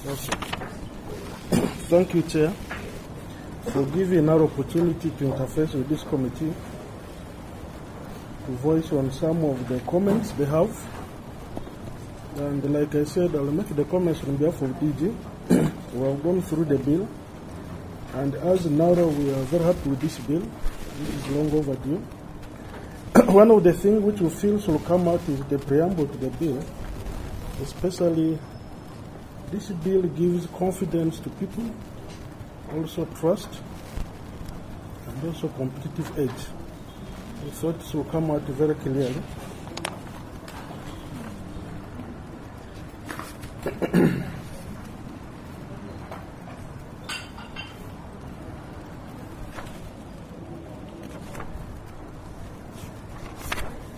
Okay. Thank you, Chair, for giving our opportunity to interface with this committee to voice on some of the comments they have. And like I said, I'll make the comments on behalf of DG. We have gone through the bill, and as NARO, we are very happy with this bill. This is long overdue. One of the things which we feel will come out is the preamble to the bill, especially this bill gives confidence to people, also trust, and also competitive edge. We thought this will come out very clearly.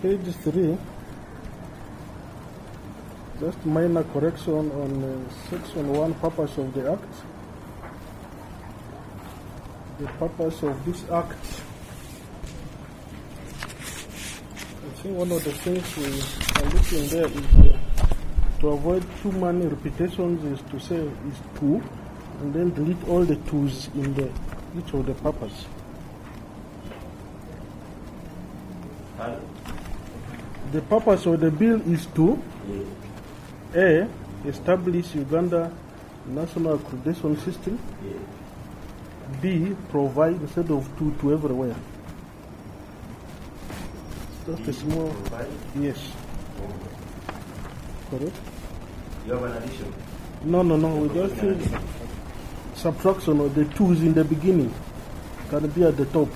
Page 3, just minor correction on section 1, purpose of the act. The purpose of this act, I think one of the things we are looking there is to avoid too many repetitions, is to say is two, and then delete all the twos in each of the purpose. The purpose of the bill is to A. Establish Uganda National Accreditation System. B. Provide instead of two to everywhere. Just a small. Yes. Correct? You have an addition? No. We just need subtraction of the twos in the beginning. Can be at the top.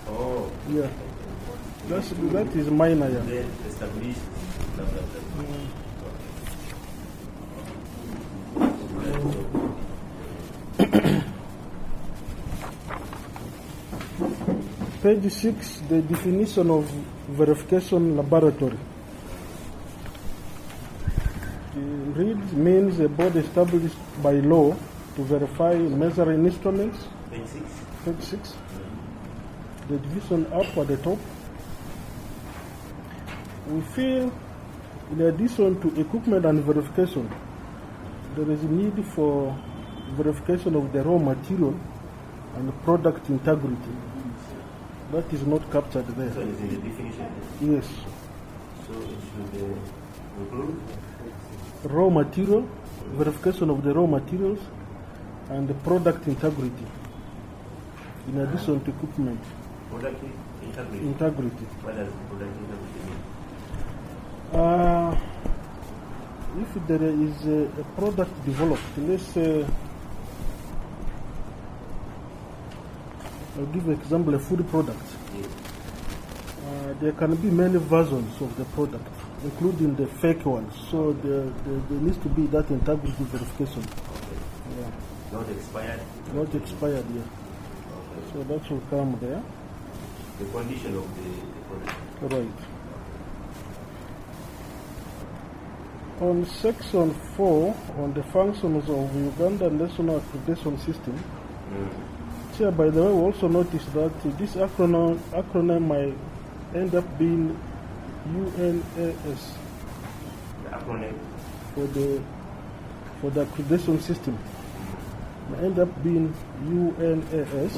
Oh. Yeah. That is minor, yeah. Then establish. Page 6, the definition of verification laboratory. Reads means a body established by law to verify measuring instruments. Page 6. Page 6. The division up at the top. We feel, in addition to equipment and verification, there is a need for verification of the raw material and product integrity. That is not captured there. So is in the definition? Yes. So it should include raw material, verification of the raw materials, and the product integrity, in addition to equipment. Product integrity? Integrity. What does product integrity mean? If there is a product developed, let's say, I'll give an example, a food product. Yes. There can be many versions of the product, including the fake ones. So there needs to be that integrity verification. Okay. Yeah. Not expired? Not expired, yeah. Okay. So that will come there. The condition of the product. Right. On section 4, on the functions of Uganda National Accreditation System, Chair, by the way, we also noticed that this acronym might end up being UNAS. The acronym? For the accreditation system. Might end up being UNAS,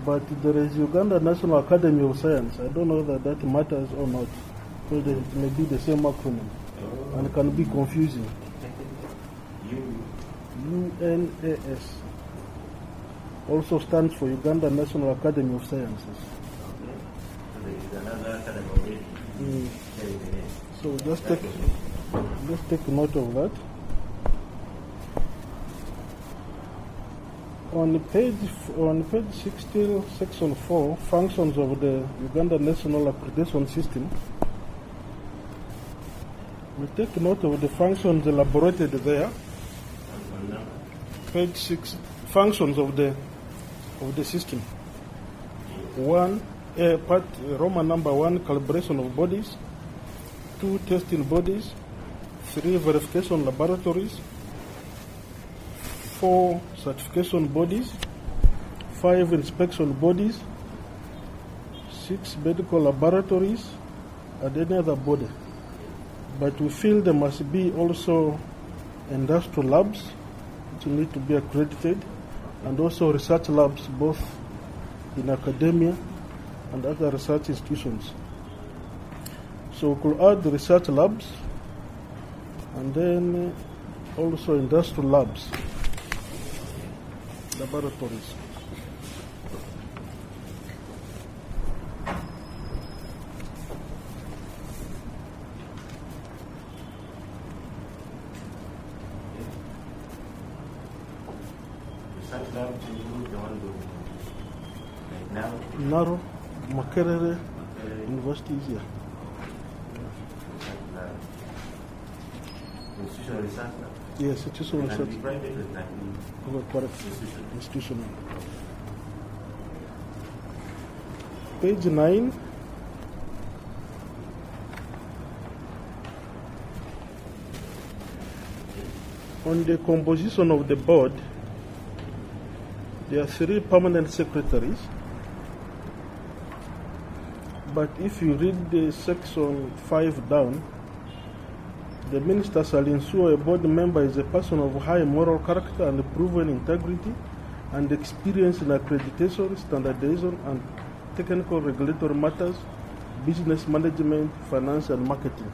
but there is Uganda National Academy of Science. I don't know that matters or not, because it may be the same acronym. And it can be confusing. UNAS also stands for Uganda National Academy of Sciences. Okay. So there is another academy already. So just take note of that. On page 16, section 4, functions of the Uganda National Accreditation System. We take note of the functions elaborated there. Page 6, functions of the system. 1, Roman number 1, calibration of bodies. 2, testing bodies. 3, verification laboratories. 4, certification bodies. 5, inspection bodies. 6, medical laboratories, and any other body. But we feel there must be also industrial labs, which need to be accredited, and also research labs, both in academia and other research institutions. So we could add the research labs and then also industrial labs, laboratories. Research lab to include the one like now. NARO, Makerere University is here. Institutional research lab. Yes, institutional Can research. be private, it can be Correct. institutional. Institutional. Page 9. On the composition of the board, there are 3 permanent secretaries. But if you read the section 5 down, the minister shall ensure a board member is a person of high moral character and proven integrity and experience in accreditation, standardization, and technical regulatory matters, business management, finance, and marketing.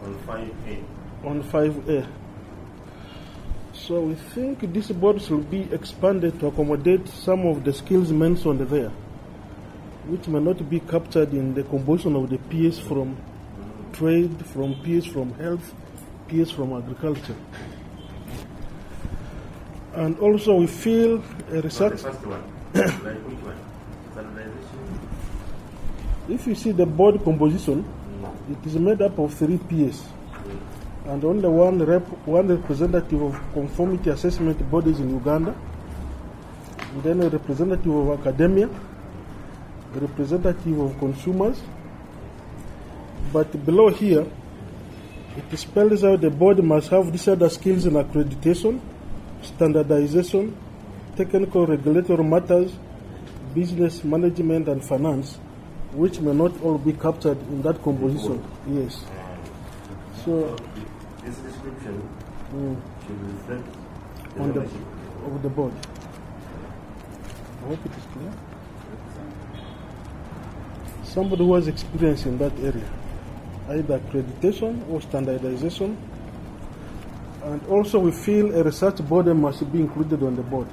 On 5A. On 5A. So we think this board should be expanded to accommodate some of the skills mentioned there, which may not be captured in the composition of the PS from trade, from PS from health, PS from agriculture. And also we feel a research. The first one. Like which one? Standardization. If you see the board composition, it is made up of 3 PS. And only one representative of conformity assessment bodies in Uganda, and then a representative of academia, a representative of consumers. But below here, it spells out the board must have these other skills in accreditation, standardization, technical regulatory matters, business management, and finance, which may not all be captured in that composition. Yes. So this description should reflect the on the membership of the board. I hope it is clear. Somebody who has experience in that area, either accreditation or standardization. And also we feel a research body must be included on the board.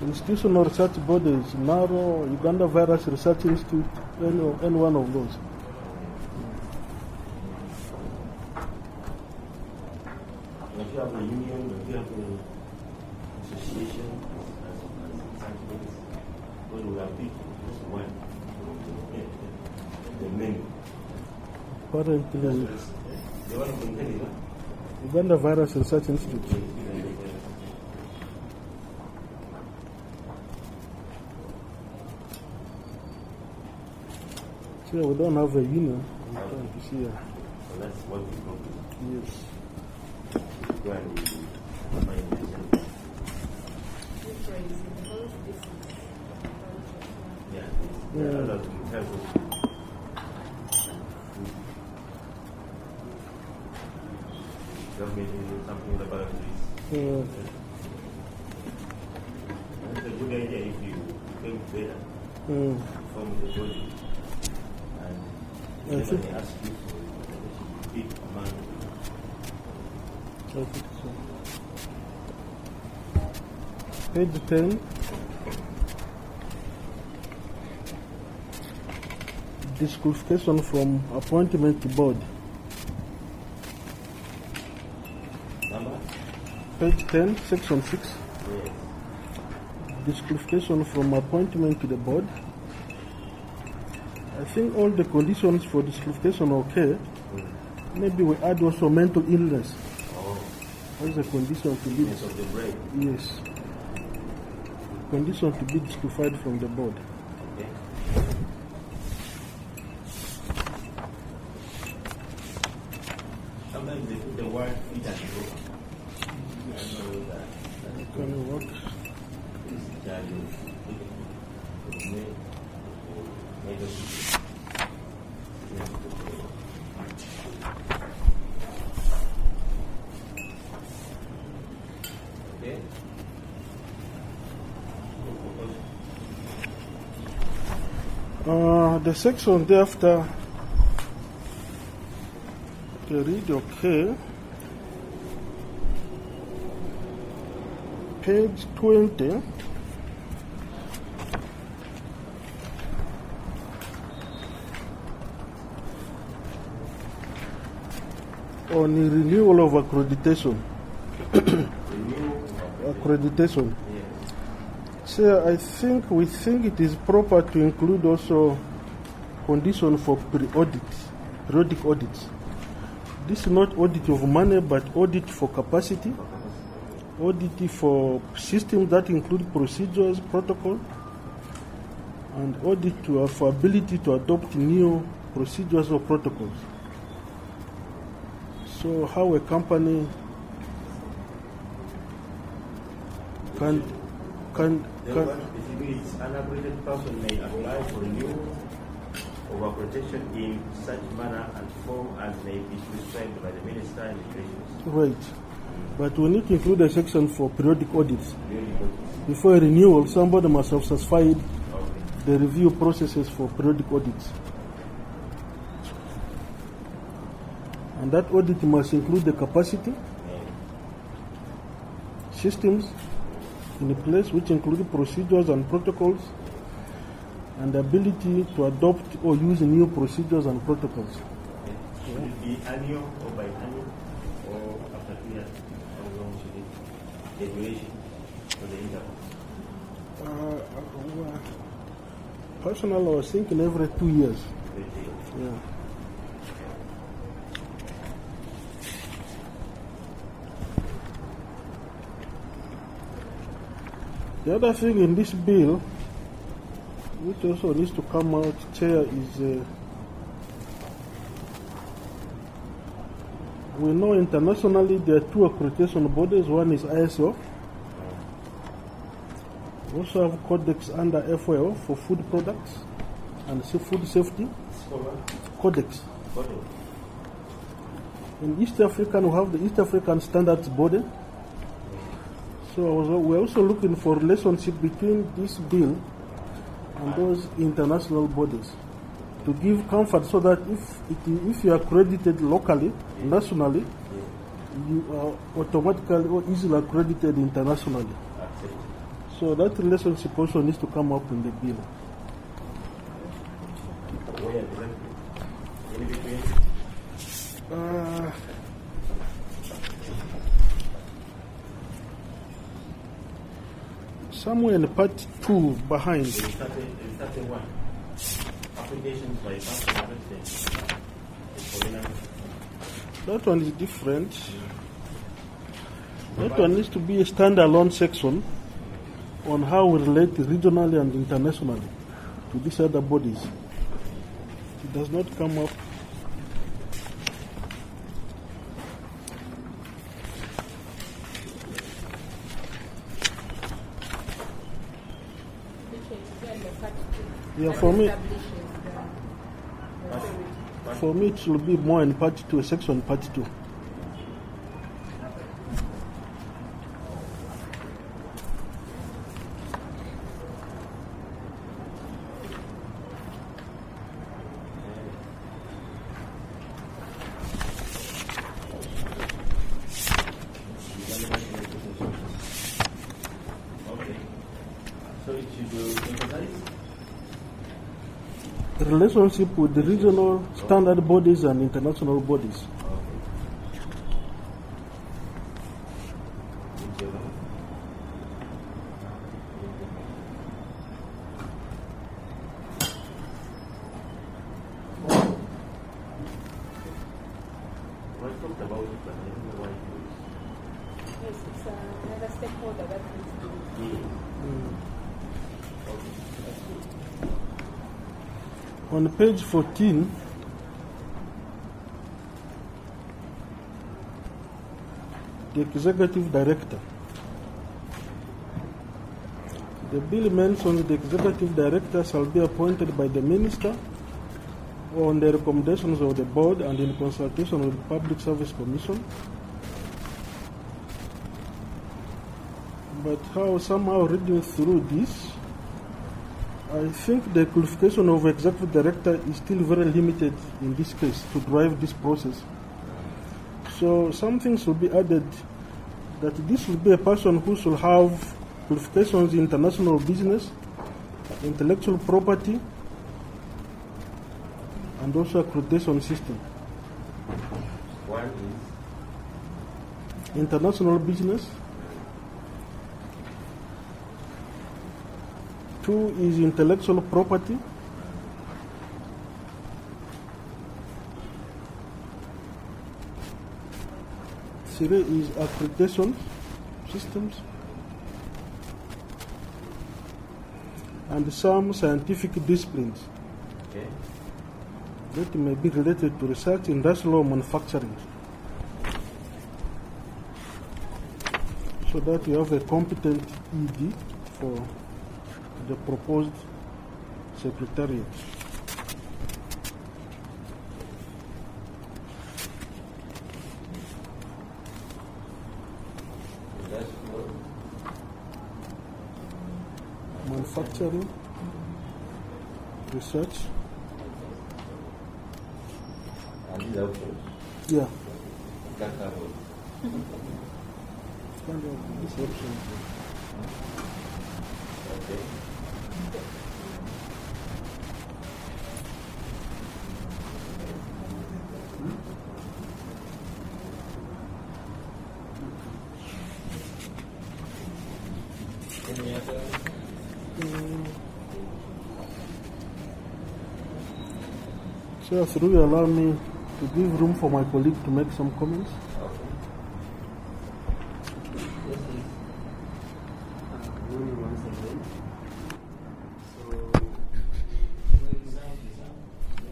Institutional research bodies, NARO, Uganda Virus Research Institute, any one of those. If you have a union, if you have an association, what will have people? Just one. The many. Apparently, The one from Kenya. Uganda Virus Research Institute. So we don't have a union. I'm trying to see. So that's what we go Yes. to. Go and find the result. Yeah. Yeah. A lot of careful. Government do something about this. It's a good idea if you become better from the body. And then they ask you for a big amount. I think so. Page 10. Disqualification from appointment to board. Number? Page 10, section 6. Yes. Disqualification from appointment to the board. I think all the conditions for disqualification are okay. Maybe we add also mental illness Oh. as a condition to leave. Yes, of the brain. Yes. condition to be disqualified from the board. Okay. Sometimes they put the word fit and proper. I know that. Can you work? This is the charge of okay. The section thereafter, read okay. Page 20. On the renewal of accreditation. Accreditation. Yes. So I think we think it is proper to include also condition for periodic audits. This is not audit of money, but audit for capacity, audit for systems that include procedures, protocol, and audit for ability to adopt new procedures or protocols. So how a company can Basically, an accredited person may apply for renewal of accreditation in such manner and form as may be prescribed by the minister and the treasury. right. But we need to include a section for periodic audits. Before a renewal, somebody must have satisfied the review processes for periodic audits. And that audit must include the capacity, systems in place, which include procedures and protocols, and the ability to adopt or use new procedures and protocols. Should it be annual or biannual or after 2 years? How long should it be? The duration for the interval? Personally, I was thinking every 2 years. Yeah. The other thing in this bill, which also needs to come out, Chair, is we know internationally there are two accreditation bodies. One is ISO. We also have codex under FAO for food products and food safety. Codex. In East Africa, we have the East African Standards Body. So we're also looking for relationship between this bill and those international bodies to give comfort, so that if you are accredited locally, nationally, you are automatically or easily accredited internationally. So that relationship also needs to come up in the bill. Somewhere in part 2 behind. Applications by that one is different. That one needs to be a standalone section on how we relate regionally and internationally to these other bodies. It does not come up. Yeah, for me it should be more in part 2, section part 2. So it should emphasize the relationship with the regional standard bodies and international bodies. On page 14, the executive director. The bill mentions the executive director shall be appointed by the minister or on the recommendations of the board and in consultation with the Public Service Commission. But somehow reading through this, I think the qualification of executive director is still very limited in this case to drive this process. So something should be added that this should be a person who should have qualifications in international business, intellectual property, and also accreditation system. One is international business. 2 is intellectual property. 3 is accreditation systems. And some scientific disciplines that may be related to research, industrial or manufacturing. So that you have a competent ED for the proposed secretariat. Manufacturing, research. and these options. Yeah. That cover. Kind of this option. Okay. Any other? So, through you allow me to give room for my colleague to make some comments.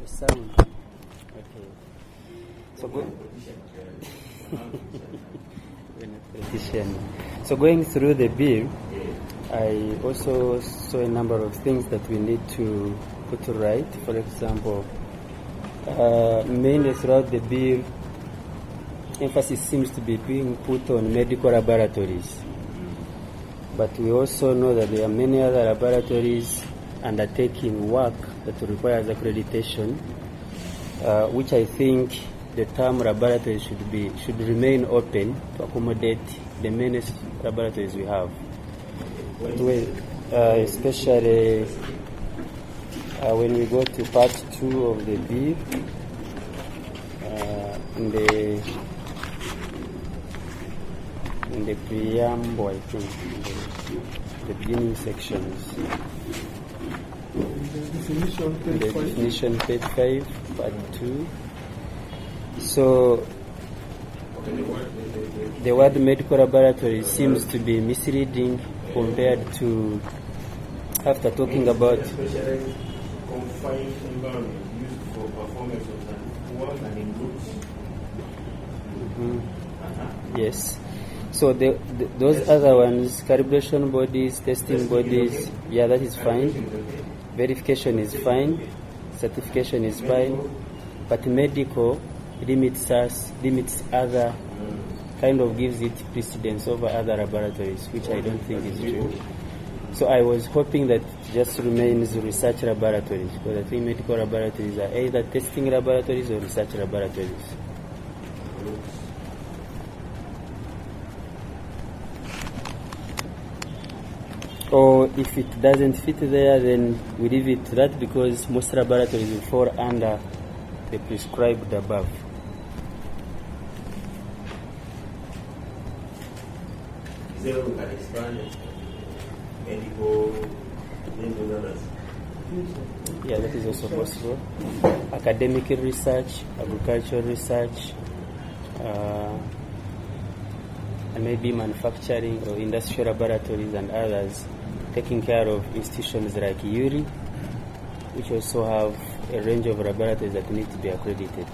Sound. Okay. So going through the bill, I also saw a number of things that we need to put right. For example, mainly throughout the bill, emphasis seems to be being put on medical laboratories. But we also know that there are many other laboratories undertaking work that requires accreditation, which I think the term laboratory should remain open to accommodate the many laboratories we have. Especially when we go to part 2 of the bill, in the preamble, I think, the beginning sections. The definition, page 5, part 2. So, the word medical laboratory seems to be misleading compared to, after talking about Especially confined environment used for performance of work and in groups. Yes. So those other ones, calibration bodies, testing bodies, yeah, that is fine. Verification is fine. Certification is fine. But medical limits other, kind of gives it precedence over other laboratories, which I don't think is true. So I was hoping that it just remains research laboratories, because I think medical laboratories are either testing laboratories or research laboratories. Or if it doesn't fit there, then we leave it to that, because most laboratories will fall under the prescribed above. Is there we can expand it? Medical, then those others. Yeah, that is also possible. Academic research, agricultural research, and maybe manufacturing or industrial laboratories and others, taking care of institutions like URI, which also have a range of laboratories that need to be accredited.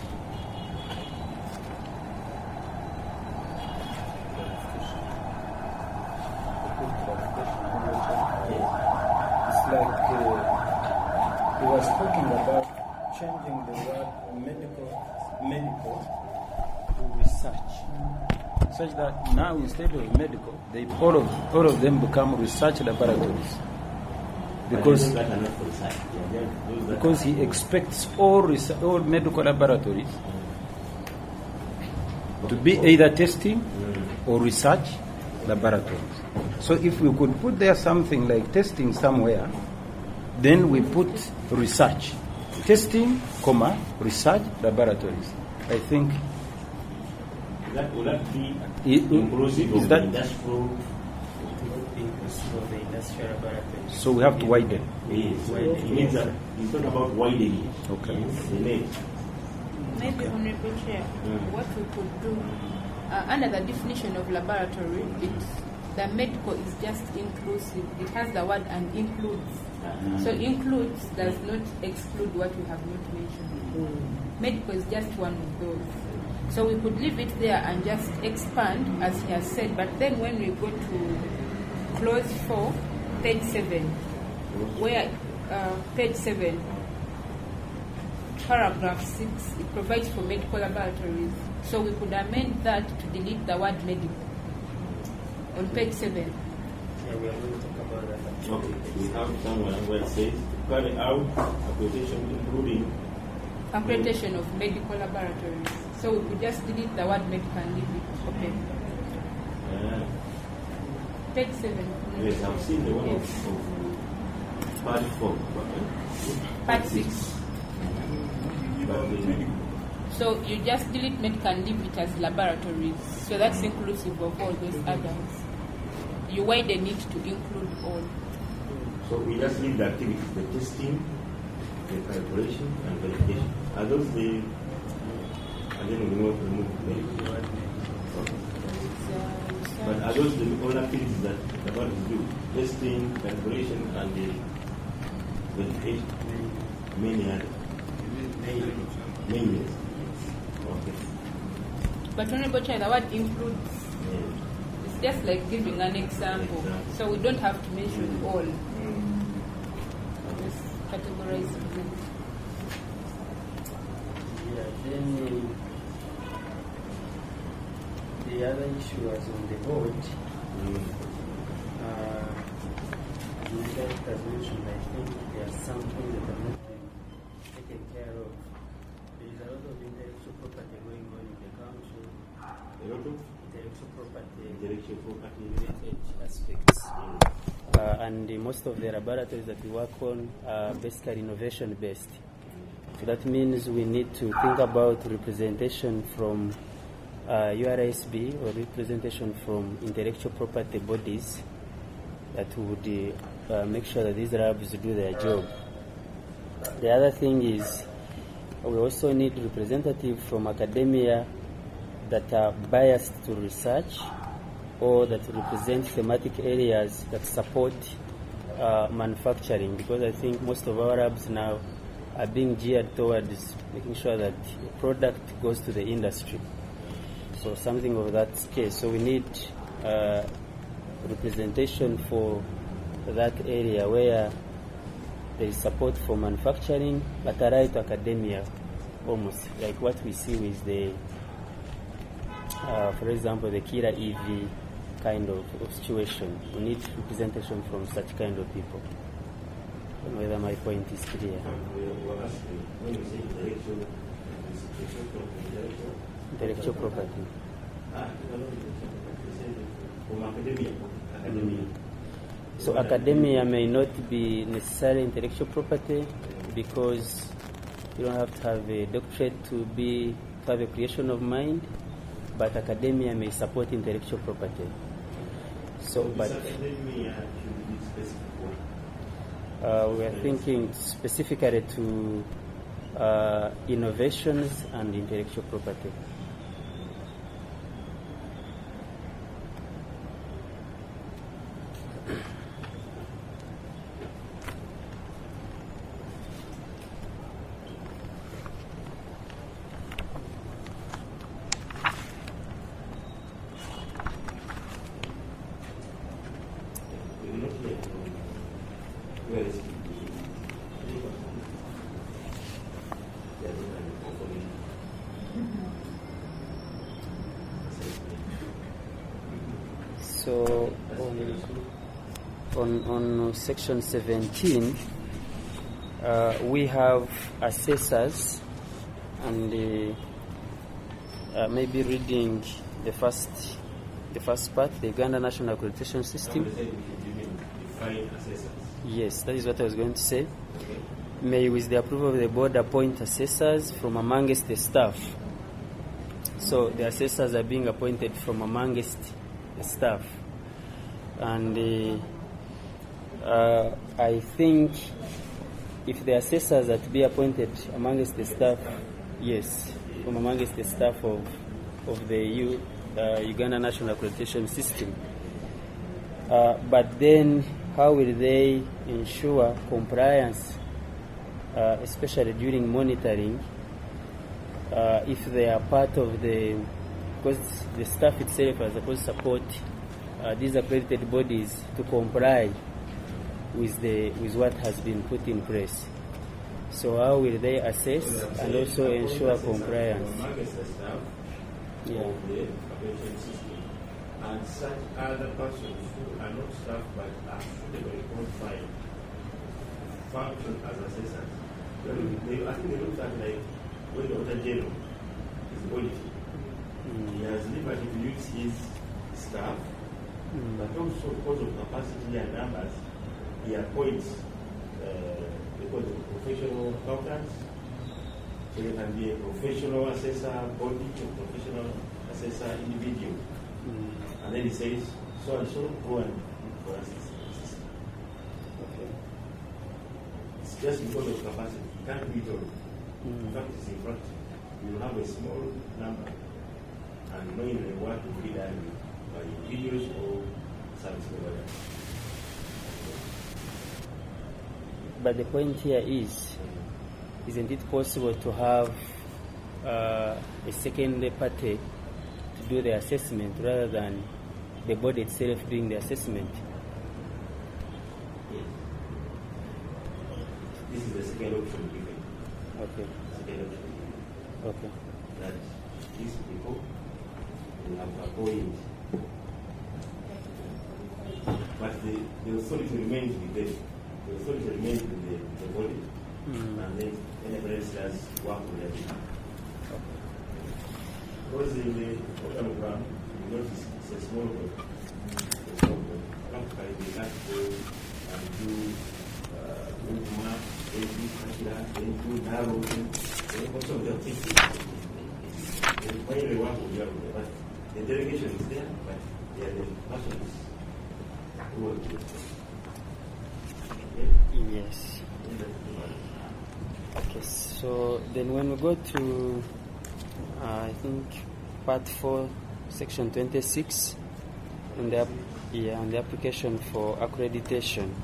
It's like he was talking about changing the word medical to research, such that now instead of medical, all of them become research laboratories. Because he expects all medical laboratories to be either testing or research laboratories. So if we could put there something like testing somewhere, then we put research. Testing, research laboratories. I think will that be inclusive of the industrial? Of the industrial laboratories. So we have to widen. Yes. It means that it's not about widening. Okay. The net. Maybe, Honorable Chair, what we could do, under the definition of laboratory, the medical is just inclusive. It has the word and includes. So includes does not exclude what we have not mentioned. Medical is just one of those. So we could leave it there and just expand, as he has said, but then when we go to clause 4, page 7, where page 7, paragraph 6, it provides for medical laboratories. So we could amend that to delete the word medical on page 7. Yeah, we are going to talk about that. Okay, we have somewhere where it says carry out accreditation including Accreditation of medical laboratories. So we could just delete the word medical and leave it open. Page 7. Yes, I've seen the one Yes. of part 4. Part 6. But So you just delete medical and leave it as laboratories. So that's inclusive of all those others. You widen it to include all. so we just leave the activities, the testing, the calculation, and verification. Are those the... And then we remove medical. Okay. But are those the all activities that the body do? Testing, calculation, and the verification? Many others. Many. Okay. But Honorable Chair, the word includes. Yeah. It's just like giving an example. So we don't have to mention all. Just categorize it. Yeah, then the other issue was on the board. As mentioned, I think there are some things that are not being taken care of. There is a lot of intellectual property going on in the council. A lot of Intellectual property intellectual property related aspects. And most of the laboratories that we work on are basically innovation based. So that means we need to think about representation from URSB or representation from intellectual property bodies that would make sure that these labs do their job. The other thing is we also need representatives from academia that are biased to research or that represent thematic areas that support manufacturing, because I think most of our labs now are being geared towards making sure that the product goes to the industry. So something of that scale. So we need representation for that area where there is support for manufacturing, but allied to academia, almost like what we see with the, for example, the Kira EV kind of situation. We need representation from such kind of people. I don't know whether my point is clear. When you say Intellectual property. From academia. So academia may not be necessarily intellectual property because you don't have to have a doctorate to have a creation of mind, but academia may support intellectual property. So, but academia should be specific. we are thinking specifically to innovations and intellectual property. Where is it? Yeah, conformity. So on section 17, we have assessors, and maybe reading the first part, the Uganda National Accreditation System. Define assessors. Yes, that is what I was going to say. May, with the approval of the board, appoint assessors from amongst the staff. So the assessors are being appointed from amongst the staff. And I think if the assessors are to be appointed amongst the staff, yes, from amongst the staff of the Uganda National Accreditation System. But then how will they ensure compliance, especially during monitoring, if they are part of because the staff itself are supposed to support these accredited bodies to comply with what has been put in place. So how will they assess and also ensure compliance? Yeah. And such other persons who are not staff but are suitably qualified function as assessors. I think they looked at like when the Auditor General is auditing. He has liberty to use his staff, but also because of capacity and numbers, he appoints because of professional accountants. So there can be a professional assessor body, a professional assessor individual. And then he says, so and so, go and look for assistance. Okay. It's just because of capacity. You can't do it all. In fact, it's in front. You will have a small number, and knowing the work will be done by individuals or service providers. But the point here is, isn't it possible to have a second party to do the assessment rather than the board itself doing the assessment? Yes. This is the second option given. Okay. Second option given. Okay. That these people will have appointed. But the authority remains with them. The authority remains with the body. And then anybody else does work with them. Because in the program, you notice it's a small group. Practically, they have to go and do movement, then do NARO, then most of them think they work with them. But the delegation is there, but they are the persons who work with them. Yes. Okay, so then when we go to I think part 4, section 26, on the application for accreditation.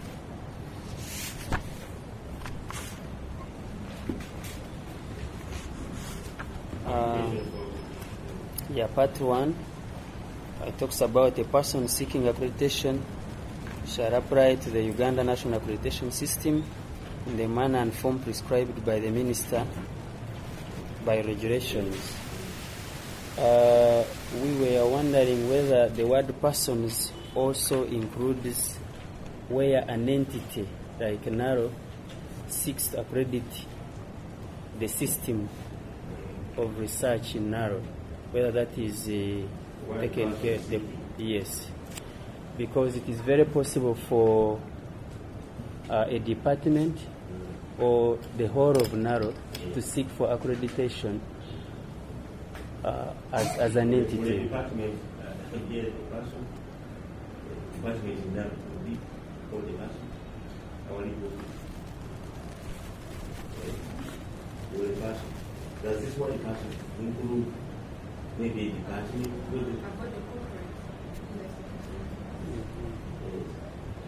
Part 1, it talks about a person seeking accreditation shall apply to the Uganda National Accreditation System in the manner and form prescribed by the Minister by regulations. We were wondering whether the word persons also includes where an entity like NARO seeks to accredit the system of research in NARO, whether that is taken care of. Yes, because it is very possible for a department or the whole of NARO to seek for accreditation as an entity. The department, the person, department in NARO will be called the person, our legal. The person. Does this one person include maybe a department?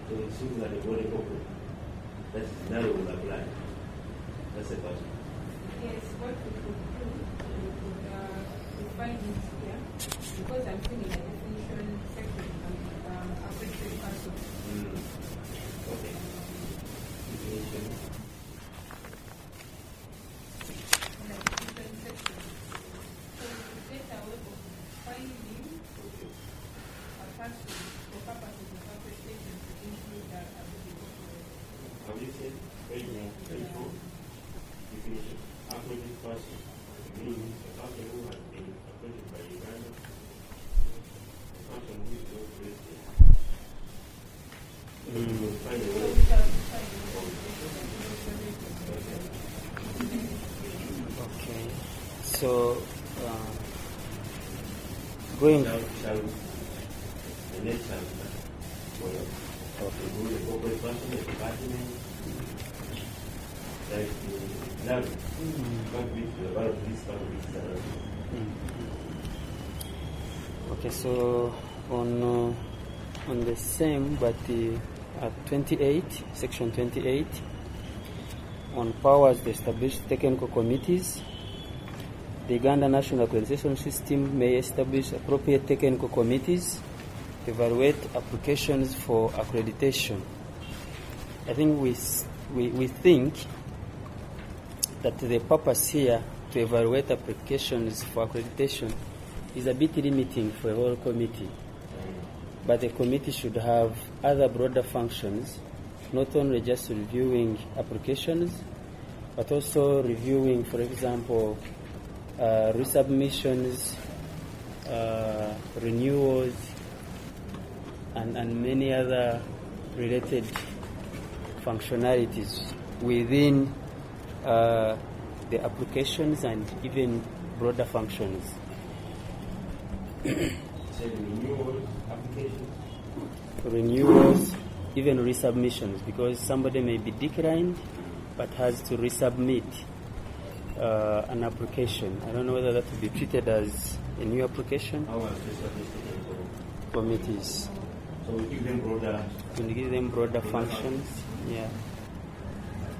So it seems like a body corporate. That's NARO will apply. That's a person. Yes, what we could do, we find it here, because I'm seeing in the definition section, accredited person. Okay. said, page 4, definition. Accredited person means a person who has been accredited by Uganda, a person who is not resident. You will find a word. Okay. So, going. Shall the next shall okay. Who the corporate person, the department, like NARO, part of this, part of this. Okay, so on the same, but at 28, section 28, on powers to establish technical committees, the Uganda National Accreditation System may establish appropriate technical committees to evaluate applications for accreditation. I think we think that the purpose here to evaluate applications for accreditation is a bit limiting for a whole committee. But the committee should have other broader functions, not only just reviewing applications, but also reviewing, for example, resubmissions, renewals, and many other related functionalities within the applications and even broader functions. Renewals, even resubmissions, because somebody may be declined but has to resubmit an application. I don't know whether that will be treated as a new application. Committees. So we give them broader. We give them broader functions. Yeah.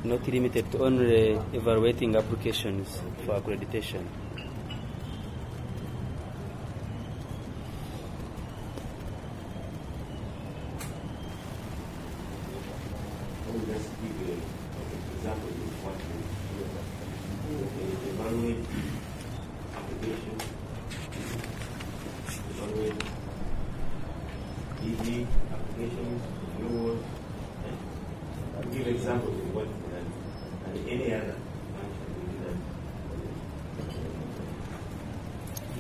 Not limited to only evaluating applications for accreditation. Let's give an example of what we evaluate application, evaluate ED applications, renewals, and give examples of what and any other function we do that.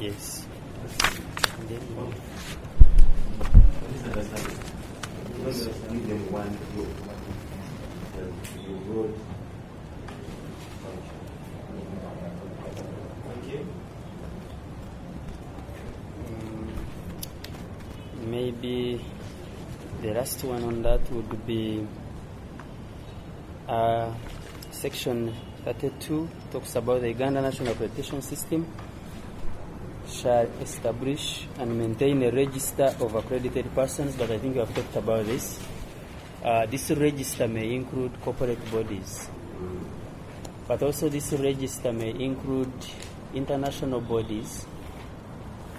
Yes. Please understand. Don't just give them one group. You wrote function. Okay. Maybe the last one on that would be section 32 talks about the Uganda National Accreditation System shall establish and maintain a register of accredited persons, but I think we have talked about this. This register may include corporate bodies, but also this register may include international bodies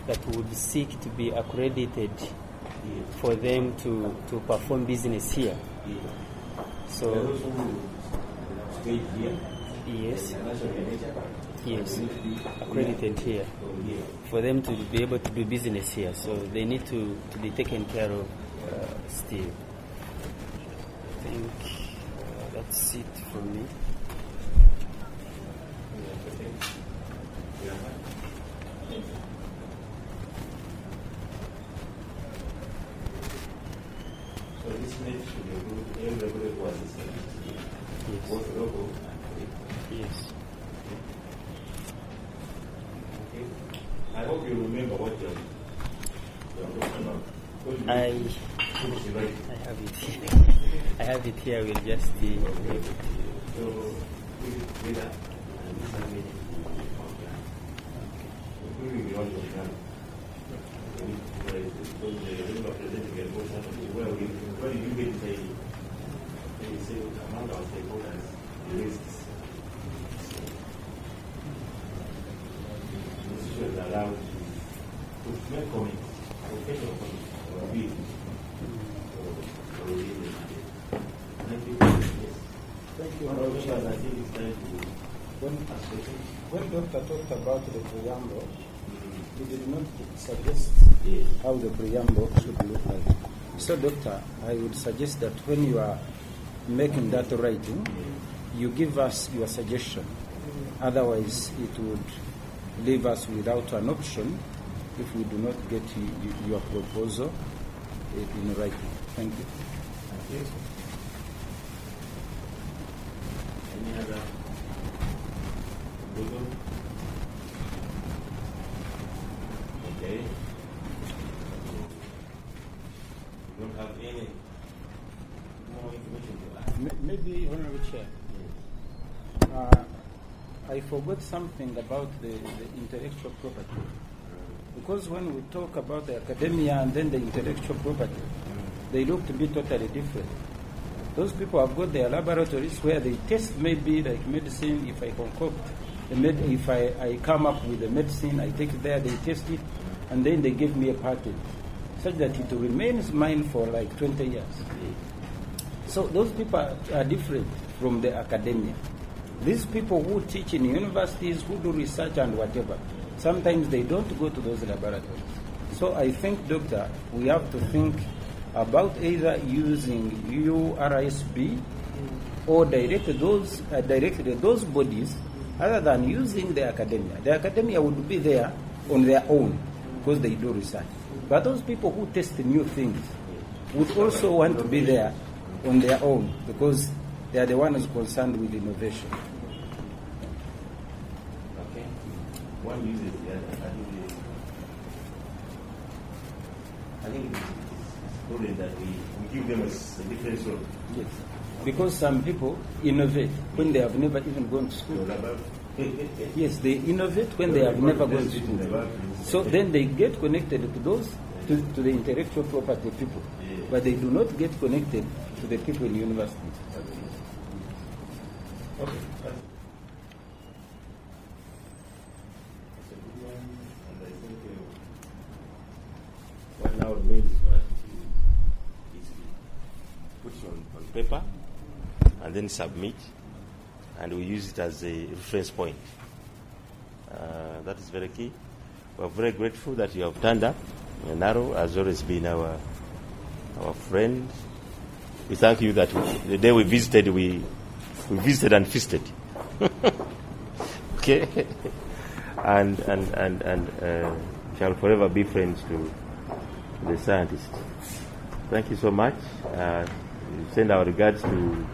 that would seek to be accredited for them to perform business here. So, yes, accredited here for them to be able to do business here. So they need to be taken care of still. I think that's it for me. So this needs to be irregular was Yes. both local. Yes. Okay. I hope you remember what you're talking about. I have it here. I have it here. We'll just So put it together and submit it to the program. Including the one you've done. Because the member presenting a motion, where did you get the amount of stakeholders, the risks? The institution is allowed to make comments, professional comments, or bid. Thank you. Yes. Thank you. I think it's time to When Doctor talked about the preamble, he did not suggest how the preamble should look like. So, Doctor, I would suggest that when you are making that writing, you give us your suggestion. Otherwise, it would leave us without an option if we do not get your proposal in writing. Thank you. Thank you. Any other proposal? Okay. We don't have any more information to add. Maybe, Honorable Chair, I forgot something about the intellectual property. Because when we talk about the academia and then the intellectual property, they look to be totally different. Those people have got their laboratories where they test maybe like medicine. If I concoct, if I come up with a medicine, I take it there, they test it, and then they give me a patent, such that it remains mine for like 20 years. So those people are different from the academia. These people who teach in universities, who do research and whatever, sometimes they don't go to those laboratories. So I think, Doctor, we have to think about either using URSB or directly those bodies other than using the academia. The academia would be there on their own because they do research. But those people who test new things would also want to be there on their own because they are the ones concerned with innovation. Okay. One uses the other. I think it's important that we give them a different role. Yes. Because some people innovate when they have never even gone to school. Yes, they innovate when they have never gone to school. So then they get connected to those, to the intellectual property people. But they do not get connected to the people in universities. Okay. That's a good one. And I think what now remains for us to is put it on paper and then submit, and we use it as a reference point. That is very key. We are very grateful that you have turned up. NARO has always been our friend. We thank you that the day we visited, we visited and feasted. Okay, and shall forever be friends to the scientists. Thank you so much. Send our regards to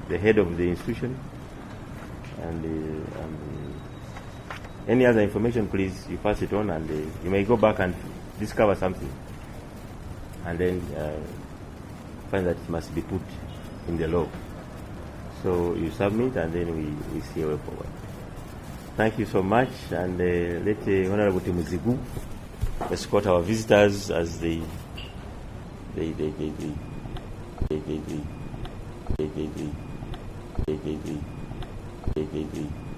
the head of the institution, and any other information, please, you pass it on, and you may go back and discover something, and then find that it must be put in the law. So you submit, and then we see a way forward. Thank you so much, and let Honorable Timuzigu escort our visitors as they